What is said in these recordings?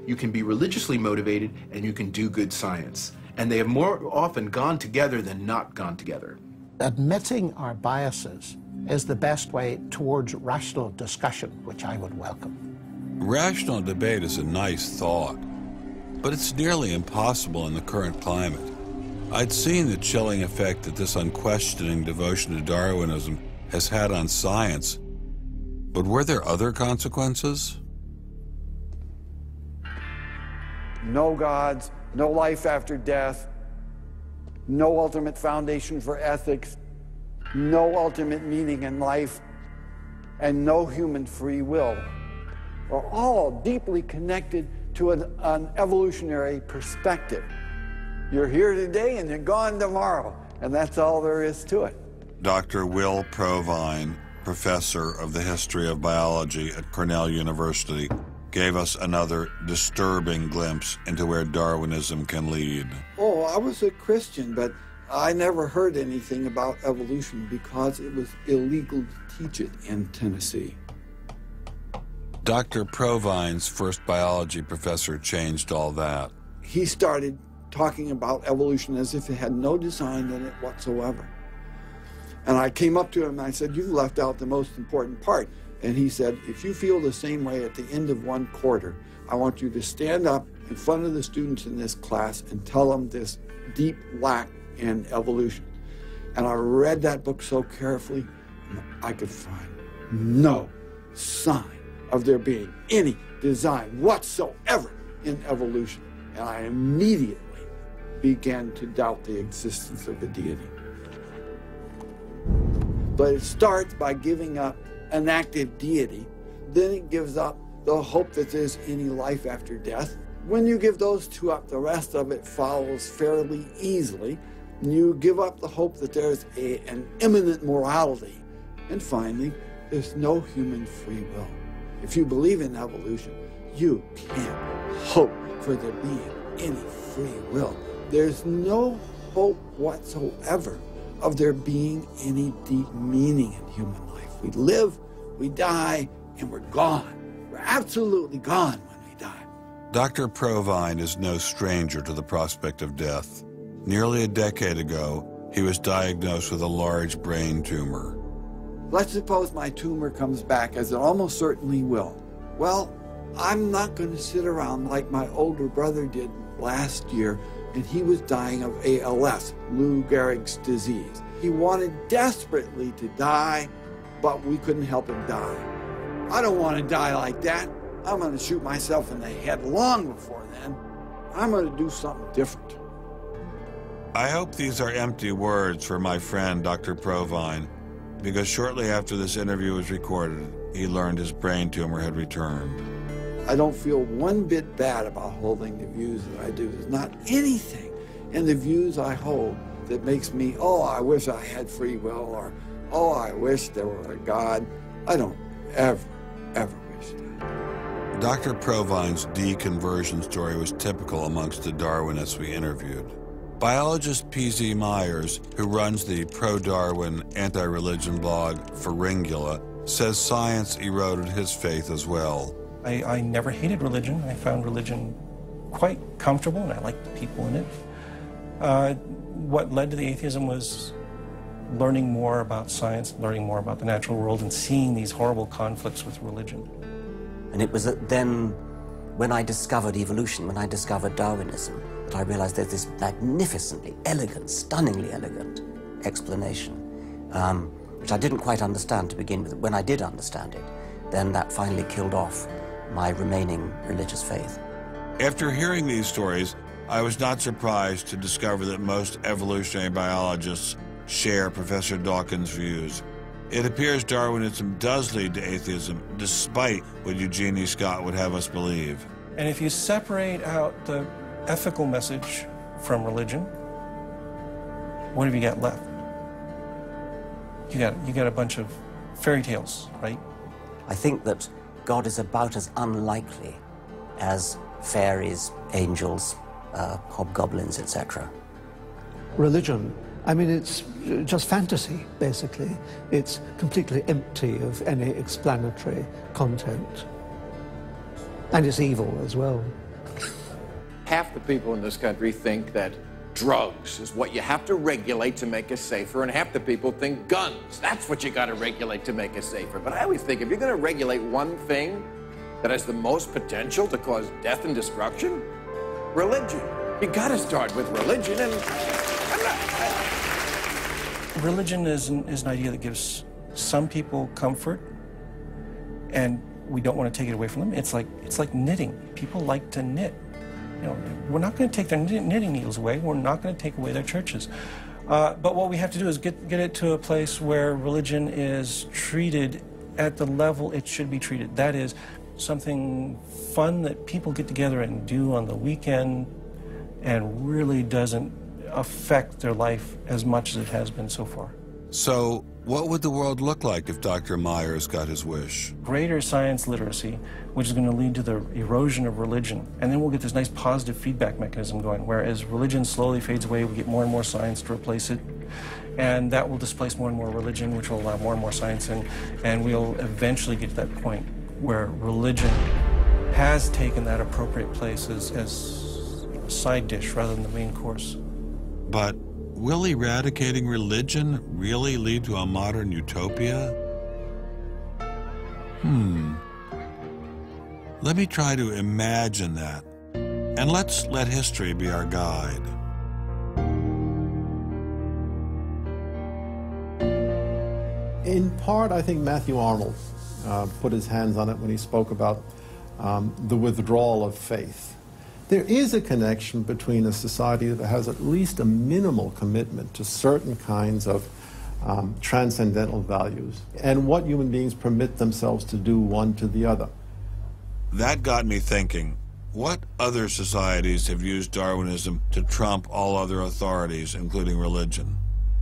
You can be religiously motivated and you can do good science. And they have more often gone together than not gone together. Admitting our biases is the best way towards rational discussion, which I would welcome. Rational debate is a nice thought, but it's nearly impossible in the current climate. I'd seen the chilling effect that this unquestioning devotion to Darwinism has had on science, but were there other consequences? No gods, no life after death, no ultimate foundation for ethics, no ultimate meaning in life, and no human free will are all deeply connected to an evolutionary perspective. You're here today and you're gone tomorrow, and that's all there is to it. Dr. Will Provine, professor of the history of biology at Cornell University, gave us another disturbing glimpse into where Darwinism can lead. Oh, I was a Christian, but I never heard anything about evolution because it was illegal to teach it in Tennessee. Dr. Provine's first biology professor changed all that. He started talking about evolution as if it had no design in it whatsoever. And I came up to him and I said, "You've left out the most important part." And he said, "If you feel the same way at the end of one quarter, I want you to stand up in front of the students in this class and tell them this deep lack in evolution." And I read that book so carefully, and I could find no sign of there being any design whatsoever in evolution. And I immediately began to doubt the existence of a deity. But it starts by giving up an active deity. Then it gives up the hope that there's any life after death. When you give those two up, the rest of it follows fairly easily. You give up the hope that there's an immanent morality. And finally, there's no human free will. If you believe in evolution, you can't hope for there being any free will. There's no hope whatsoever of there being any deep meaning in human life. We live, we die, and we're gone. We're absolutely gone when we die. Dr. Provine is no stranger to the prospect of death. Nearly a decade ago, he was diagnosed with a large brain tumor. Let's suppose my tumor comes back, as it almost certainly will. Well, I'm not going to sit around like my older brother did last year, and he was dying of ALS, Lou Gehrig's disease. He wanted desperately to die, but we couldn't help him die. I don't want to die like that. I'm going to shoot myself in the head long before then. I'm going to do something different. I hope these are empty words for my friend, Dr. Provine, because shortly after this interview was recorded, he learned his brain tumor had returned. I don't feel one bit bad about holding the views that I do. There's not anything in the views I hold that makes me, oh, I wish I had free will, or, oh, I wish there were a God. I don't ever wish that. Dr. Provine's deconversion story was typical amongst the Darwinists we interviewed. Biologist P.Z. Myers, who runs the pro-Darwin, anti-religion blog Pharyngula, says science eroded his faith as well. I never hated religion. I found religion quite comfortable, and I liked the people in it. What led to the atheism was learning more about science, learning more about the natural world, and seeing these horrible conflicts with religion. And it was then, when I discovered evolution, when I discovered Darwinism, that I realized there's this magnificently elegant, stunningly elegant explanation, which I didn't quite understand to begin with. When I did understand it, then that finally killed off my remaining religious faith. After hearing these stories, I was not surprised to discover that most evolutionary biologists share Professor Dawkins' views. It appears Darwinism does lead to atheism, despite what Eugenie Scott would have us believe. And if you separate out the ethical message from religion, what have you got left? You got a bunch of fairy tales, right? I think that God is about as unlikely as fairies, angels, hobgoblins, etc. Religion, I mean, it's just fantasy, basically. It's completely empty of any explanatory content. And it's evil as well. Half the people in this country think that drugs is what you have to regulate to make us safer, and half the people think guns, that's what you got to regulate to make us safer. But I always think if you're going to regulate one thing that has the most potential to cause death and destruction, religion. You got to start with religion, and Religion is an idea that gives some people comfort, and we don't want to take it away from them. It's like knitting. People like to knit. You know, we're not going to take their knitting needles away. We're not going to take away their churches. But what we have to do is get it to a place where religion is treated at the level it should be treated. That is something fun that people get together and do on the weekend and really doesn't affect their life as much as it has been so far. So, what would the world look like if Dr. Myers got his wish? Greater science literacy, which is going to lead to the erosion of religion. And then we'll get this nice positive feedback mechanism going, where as religion slowly fades away, we get more and more science to replace it. And that will displace more and more religion, which will allow more and more science in. And we'll eventually get to that point where religion has taken that appropriate place as a side dish rather than the main course. But will eradicating religion really lead to a modern utopia? Let me try to imagine that. And let's let history be our guide. In part, I think Matthew Arnold put his hands on it when he spoke about the withdrawal of faith. There is a connection between a society that has at least a minimal commitment to certain kinds of transcendental values and what human beings permit themselves to do one to the other. That got me thinking, what other societies have used Darwinism to trump all other authorities, including religion?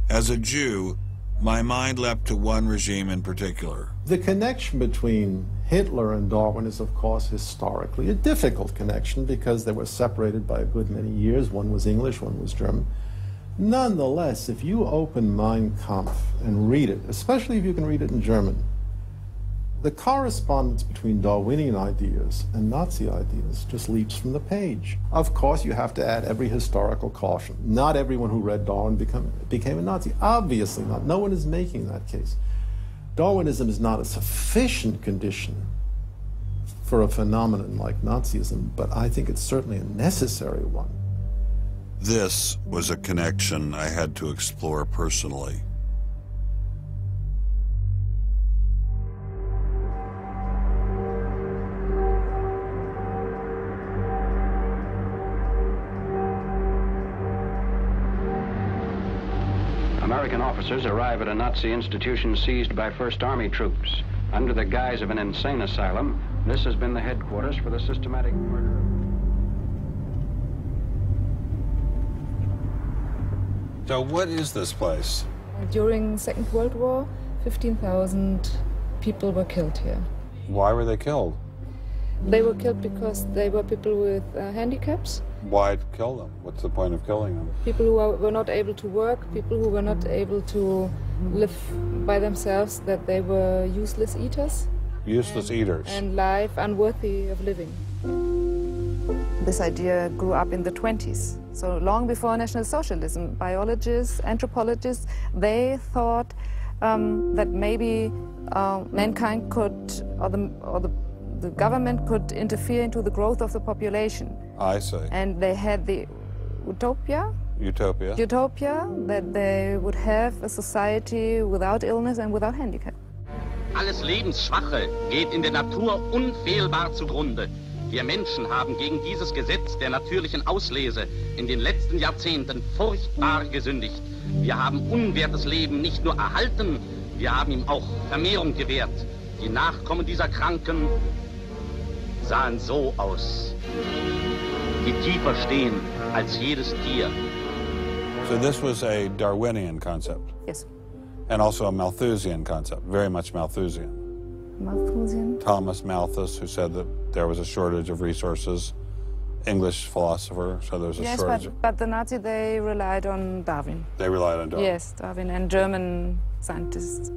As a Jew, my mind leapt to one regime in particular. The connection between Hitler and Darwin is, of course, historically a difficult connection because they were separated by a good many years. One was English, one was German. Nonetheless, if you open Mein Kampf and read it, especially if you can read it in German, the correspondence between Darwinian ideas and Nazi ideas just leaps from the page. Of course, you have to add every historical caution. Not everyone who read Darwin became a Nazi. Obviously not. No one is making that case. Darwinism is not a sufficient condition for a phenomenon like Nazism, but I think it's certainly a necessary one. This was a connection I had to explore personally. American officers arrive at a Nazi institution seized by First Army troops. Under the guise of an insane asylum, this has been the headquarters for the systematic murder of... So what is this place? During Second World War, 15,000 people were killed here. Why were they killed? They were killed because they were people with handicaps. Why kill them? What's the point of killing them? People who were not able to work, people who were not able to live by themselves, that they were useless eaters. Useless eaters. And life unworthy of living. This idea grew up in the 20s. So long before National Socialism, biologists, anthropologists, they thought that maybe mankind could, or the government could interfere into the growth of the population. I see. And they had the utopia that they would have a society without illness and without handicap. Alles Lebensschwache geht in der Natur unfehlbar zugrunde. Wir Menschen haben gegen dieses Gesetz der natürlichen Auslese in den letzten Jahrzehnten furchtbar gesündigt. Wir haben unwertes Leben nicht nur erhalten, wir haben ihm auch Vermehrung gewährt. Die Nachkommen dieser Kranken sahen so aus, die tiefer stehen als jedes Tier. So this was a Darwinian concept? Yes. And also a Malthusian concept, very much Malthusian. Malthusian? Thomas Malthus, who said that there was a shortage of resources, English philosopher, so there was a shortage. Yes, but the Nazis, they relied on Darwin. They relied on Darwin? Yes, Darwin and German scientists.